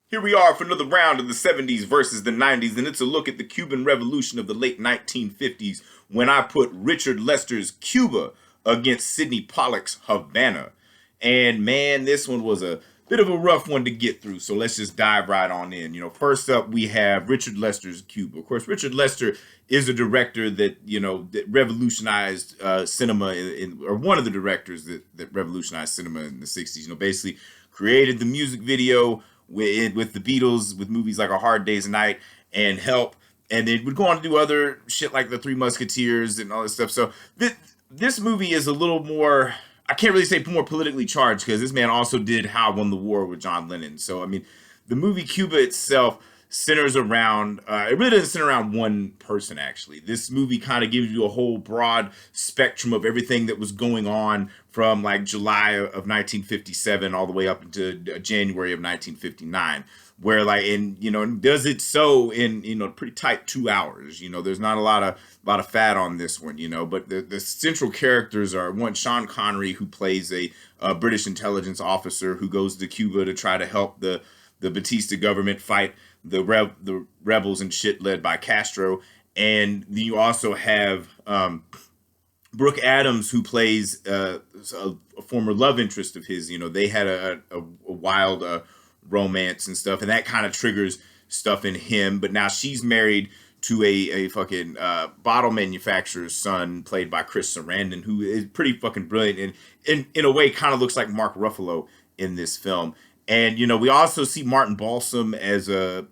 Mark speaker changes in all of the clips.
Speaker 1: Here we are for another round of the 70s versus the 90s, and it's a look at the Cuban Revolution of the late 1950s when I put Richard Lester's Cuba against Sidney Pollack's Havana. And man, this one was a bit of a rough one to get through, so let's just dive right on in. First up, we have Richard Lester's Cuba. Of course, Richard Lester is a director that revolutionized cinema, or one of the directors that revolutionized cinema in the 60s. Basically created the music video with the Beatles, with movies like A Hard Day's Night and Help, and then would go on to do other shit like The Three Musketeers and all this stuff. So this movie is a little more, I can't really say more politically charged, because this man also did How I Won the War with John Lennon. So, I mean, the movie Cuba itself centers around, it really doesn't center around one person, actually. This movie kind of gives you a whole broad spectrum of everything that was going on from like July of 1957 all the way up into January of 1959, where and does it so in pretty tight 2 hours. There's not a lot of fat on this one, but the central characters are, one, Sean Connery, who plays a British intelligence officer who goes to Cuba to try to help the Batista government fight the rebels and shit led by Castro. And then you also have Brooke Adams, who plays a former love interest of his. They had a wild romance and stuff, and that kind of triggers stuff in him. But now she's married to a fucking bottle manufacturer's son, played by Chris Sarandon, who is pretty fucking brilliant and in a way kind of looks like Mark Ruffalo in this film. And we also see Martin Balsam as a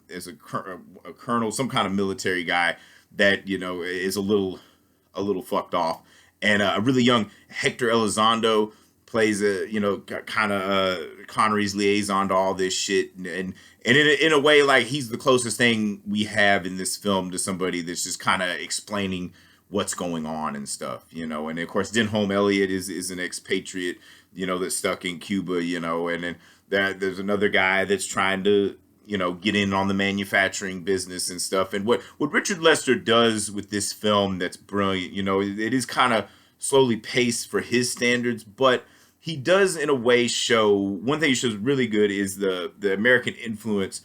Speaker 1: colonel, some kind of military guy that is a little fucked off, and a really young Hector Elizondo plays kind of Connery's liaison to all this shit, and in a way, like, he's the closest thing we have in this film to somebody that's just kind of explaining what's going on and stuff, and of course Denholm Elliott is an expatriate, that's stuck in Cuba, and then there's another guy that's trying to get in on the manufacturing business and stuff. And what Richard Lester does with this film that's brilliant, it is kind of slowly paced for his standards, but he does in a way show, one thing he shows really good is the American influence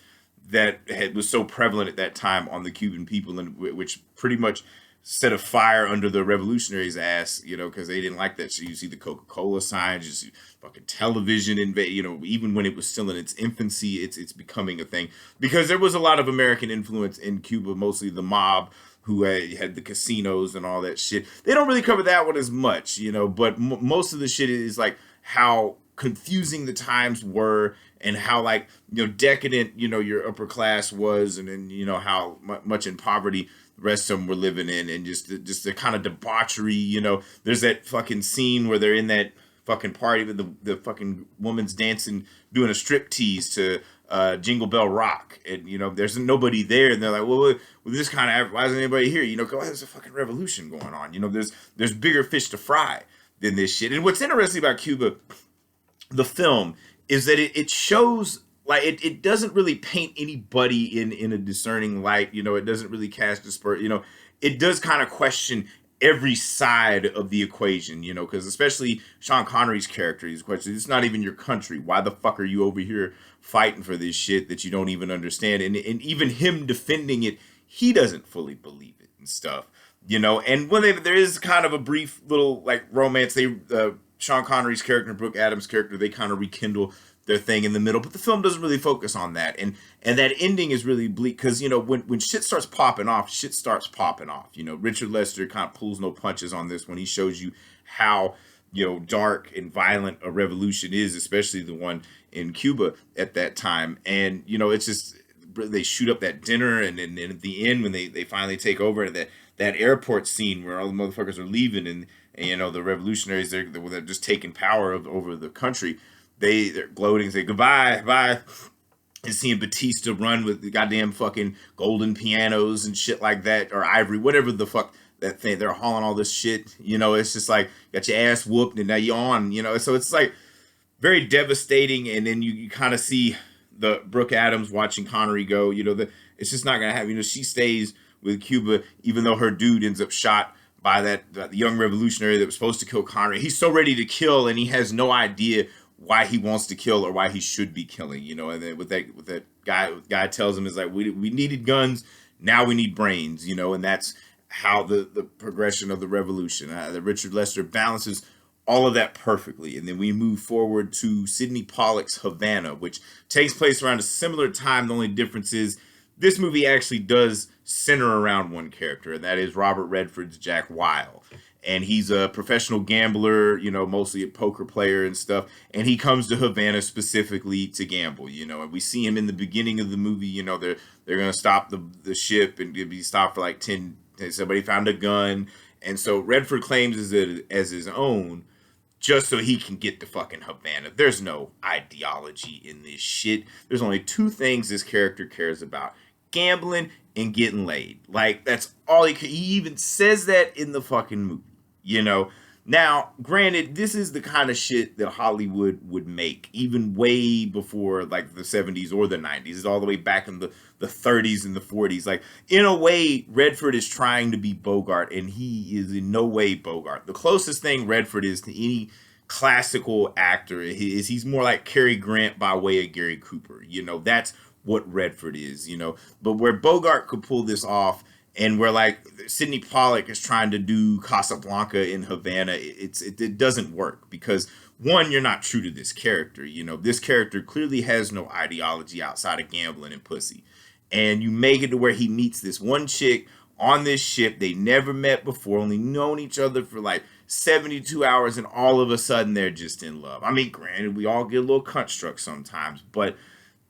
Speaker 1: that was so prevalent at that time on the Cuban people, and which pretty much set a fire under the revolutionaries' ass, because they didn't like that. So you see the Coca-Cola signs, you see fucking television invade, even when it was still in its infancy, it's becoming a thing, because there was a lot of American influence in Cuba, mostly the mob, who had the casinos and all that shit. They don't really cover that one as much, but most of the shit is like how confusing the times were, and how decadent your upper class was, and then how much in poverty the rest of them were living in, and just the kind of debauchery. There's that fucking scene where they're in that fucking party with the fucking woman's dancing, doing a strip tease to Jingle Bell Rock, and there's nobody there, and they're like, well, with this kind of, why isn't anybody here? There's a fucking revolution going on. There's bigger fish to fry than this shit. And what's interesting about Cuba, the film, is that it shows, like, it doesn't really paint anybody in a discerning light. It doesn't really cast disperse. It does kind of question every side of the equation, because especially Sean Connery's character, he's questioning, it's not even your country. Why the fuck are you over here fighting for this shit that you don't even understand? And even him defending it, he doesn't fully believe it and stuff, And when there is kind of a brief little like romance, Sean Connery's character and Brooke Adams' character, they kind of rekindle their thing in the middle, but the film doesn't really focus on that, and that ending is really bleak, because when shit starts popping off, shit starts popping off. Richard Lester kind of pulls no punches on this when he shows you how dark and violent a revolution is, especially the one in Cuba at that time. And it's just, they shoot up that dinner, and then at the end when they finally take over, and that airport scene where all the motherfuckers are leaving, and the revolutionaries, they're just taking power over the country. They're gloating, say goodbye, bye, and seeing Batista run with the goddamn fucking golden pianos and shit like that, or ivory, whatever the fuck that thing. They're hauling all this shit. It's just like, got your ass whooped and now you're on. So it's like very devastating. And then you kind of see the Brooke Adams watching Connery go. It's just not gonna happen. She stays with Cuba, even though her dude ends up shot by that young revolutionary that was supposed to kill Connery. He's so ready to kill, and he has no idea why he wants to kill or why he should be killing, you know. And then with that guy tells him is like, we needed guns, now we need brains, you know. And that's how the progression of the revolution, that Richard Lester balances all of that perfectly. And then we move forward to Sidney Pollack's Havana, which takes place around a similar time. The only difference is this movie actually does center around one character, and that is Robert Redford's Jack Weil. And he's a professional gambler, you know, mostly a poker player and stuff. And he comes to Havana specifically to gamble, you know. And we see him in the beginning of the movie, you know, they're going to stop the ship and be stopped for like 10. Somebody found a gun. And so Redford claims it as his own just so he can get to fucking Havana. There's no ideology in this shit. There's only two things this character cares about: gambling and getting laid. Like, that's all he even says that in the fucking movie, you know. Now, granted, this is the kind of shit that Hollywood would make even way before like the 70s or the 90s. It's all the way back in the 30s and the 40s. Like, in a way, Redford is trying to be Bogart, and he is in no way Bogart. The closest thing Redford is to any classical actor is he's more like Cary Grant by way of Gary Cooper. You know, that's what Redford is, you know. But where Bogart could pull this off, and where like Sidney Pollack is trying to do Casablanca in Havana, it doesn't work, because one, you're not true to this character. You know, this character clearly has no ideology outside of gambling and pussy. And you make it to where he meets this one chick on this ship. They never met before, only known each other for like 72 hours, and all of a sudden they're just in love. I mean, granted, we all get a little cunt struck sometimes, but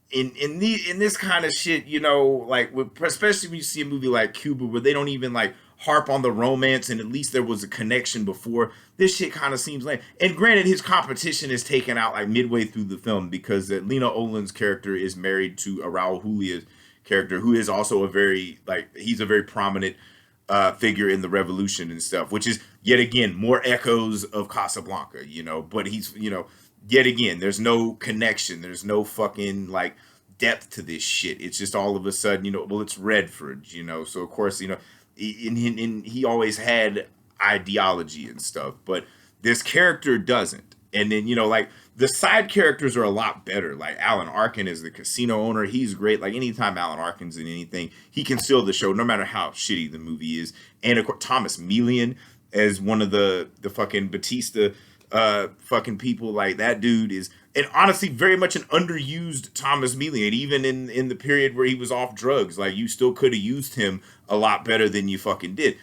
Speaker 1: in this kind of shit, you know, like especially when you see a movie like Cuba, where they don't even like harp on the romance, and at least there was a connection before, this shit kind of seems lame. And granted, his competition is taken out like midway through the film, because Lena Olin's character is married to Raul Julia's character, who is also a very he's a very prominent figure in the revolution and stuff, which is yet again more echoes of Casablanca, you know. But he's, you know, yet again, there's no connection. There's no fucking like depth to this shit. It's just all of a sudden, you know, well, it's Redford, you know. So of course, you know, he always had ideology and stuff, but this character doesn't. And then, you know, like the side characters are a lot better. Like Alan Arkin is the casino owner. He's great. Like anytime Alan Arkin's in anything, he can steal the show, no matter how shitty the movie is. And of course, Thomas Melian as one of the fucking Batista fucking people. Like, that dude is, and honestly, very much an underused Thomas Melian, even in the period where he was off drugs. Like, you still could have used him a lot better than you fucking did.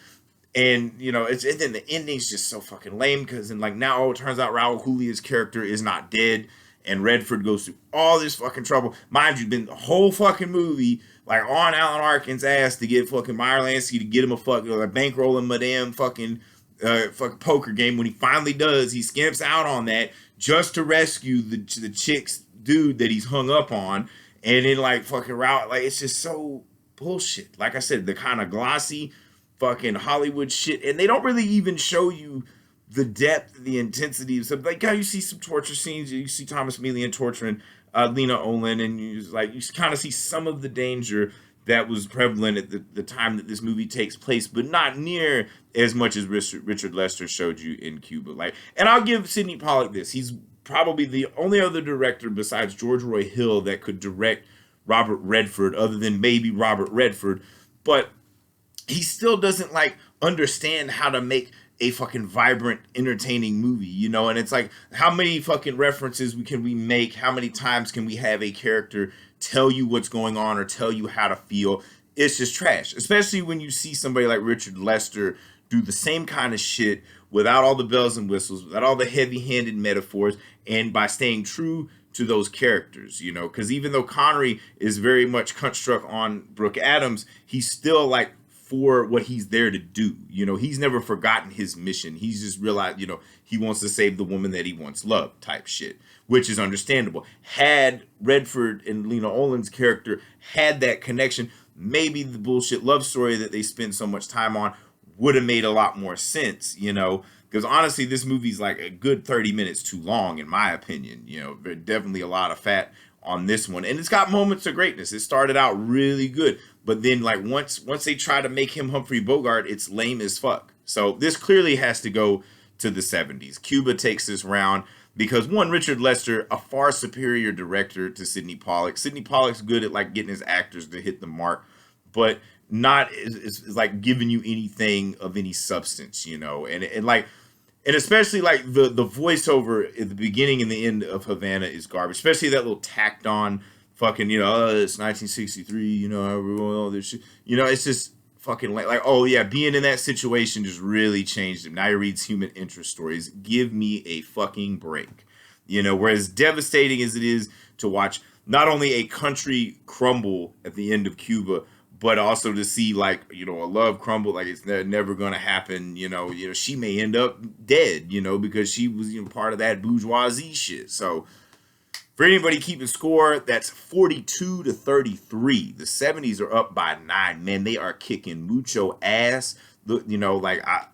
Speaker 1: And, you know, and then the ending's just so fucking lame, because then, like, now it turns out Raul Julia's character is not dead, and Redford goes through all this fucking trouble. Mind you, been the whole fucking movie, like, on Alan Arkin's ass to get fucking Meyer Lansky to get him a fucking, like, bankrolling Madame fucking poker game. When he finally does, he skimps out on that just to rescue the chick's dude that he's hung up on, and then, like, fucking Raul, like, it's just so bullshit. Like I said, the kind of glossy fucking Hollywood shit, and they don't really even show you the depth, the intensity of stuff. Like how you see some torture scenes, you see Thomas Melian torturing Lena Olin, and you kind of see some of the danger that was prevalent at the time that this movie takes place, but not near as much as Richard Lester showed you in Cuba. Like, and I'll give Sidney Pollack this: he's probably the only other director besides George Roy Hill that could direct Robert Redford, other than maybe Robert Redford, but he still doesn't like understand how to make a fucking vibrant, entertaining movie, you know. And it's like, how many fucking references can we make? How many times can we have a character tell you what's going on or tell you how to feel? It's just trash, especially when you see somebody like Richard Lester do the same kind of shit without all the bells and whistles, without all the heavy-handed metaphors, and by staying true to those characters, you know. Because even though Connery is very much construct on Brooke Adams, he's still like for what he's there to do. You know, he's never forgotten his mission. He's just realized, you know, he wants to save the woman that he once loved type shit, which is understandable. Had Redford and Lena Olin's character had that connection, maybe the bullshit love story that they spend so much time on would have made a lot more sense, you know. Because honestly, this movie's like a good 30 minutes too long, in my opinion. You know, there's definitely a lot of fat on this one, and it's got moments of greatness. It started out really good, but then like once they try to make him Humphrey Bogart, it's lame as fuck. So this clearly has to go to the 70s. Cuba takes this round. because one, Richard Lester, a far superior director to Sidney Pollack. Sidney Pollack's good at like getting his actors to hit the mark, but not is like giving you anything of any substance, you know, and like, and especially like the voiceover at the beginning and the end of Havana is garbage, especially that little tacked on fucking, you know, it's 1963, you know, all this shit, you know, it's just fucking like, oh yeah, being in that situation just really changed him. Now he reads human interest stories. Give me a fucking break, you know. Whereas devastating as it is to watch not only a country crumble at the end of Cuba, but also to see like, you know, a love crumble, like it's never gonna happen. You know, she may end up dead, you know, because she was, you know, part of that bourgeoisie shit. So for anybody keeping score, that's 42-33. The 70s are up by 9. Man, they are kicking mucho ass. Look, you know, like I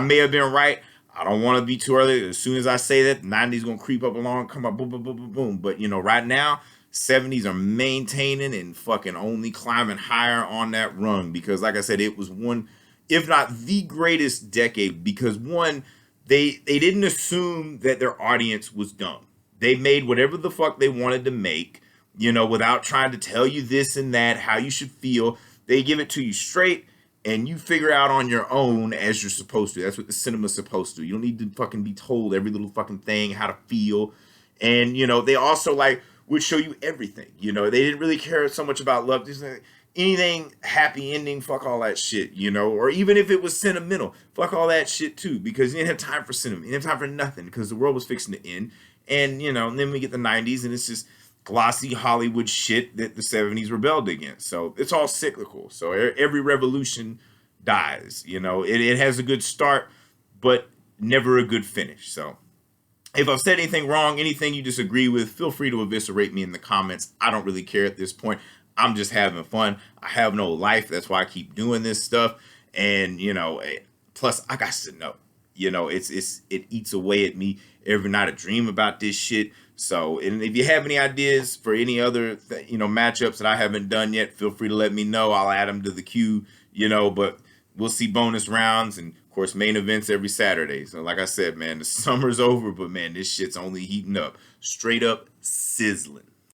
Speaker 1: may have been right. I don't want to be too early. As soon as I say that, 90s gonna creep up along, come up, boom, boom, boom, boom, boom. But you know, right now, 70s are maintaining and fucking only climbing higher on that rung, because, like I said, it was one, if not the greatest decade. Because one, they didn't assume that their audience was dumb. They made whatever the fuck they wanted to make, you know, without trying to tell you this and that, how you should feel. They give it to you straight, and you figure out on your own as you're supposed to. That's what the cinema's supposed to. You don't need to fucking be told every little fucking thing, how to feel. And, you know, they also, like, would show you everything. You know, they didn't really care so much about love. Just like, anything happy ending, fuck all that shit, you know. Or even if it was sentimental, fuck all that shit too, because you didn't have time for cinema. You didn't have time for nothing, because the world was fixing to end. And, you know, and then we get the 90s, and it's just glossy Hollywood shit that the 70s rebelled against. So it's all cyclical. So every revolution dies, you know. It has a good start, but never a good finish. So if I've said anything wrong, anything you disagree with, feel free to eviscerate me in the comments. I don't really care at this point. I'm just having fun. I have no life. That's why I keep doing this stuff. And, you know, plus I got to know. You know, it eats away at me every night. I dream about this shit. So, and if you have any ideas for any other, you know, matchups that I haven't done yet, feel free to let me know. I'll add them to the queue, you know, but we'll see bonus rounds and, of course, main events every Saturday. So, like I said, man, the summer's over, but, man, this shit's only heating up. Straight up sizzling.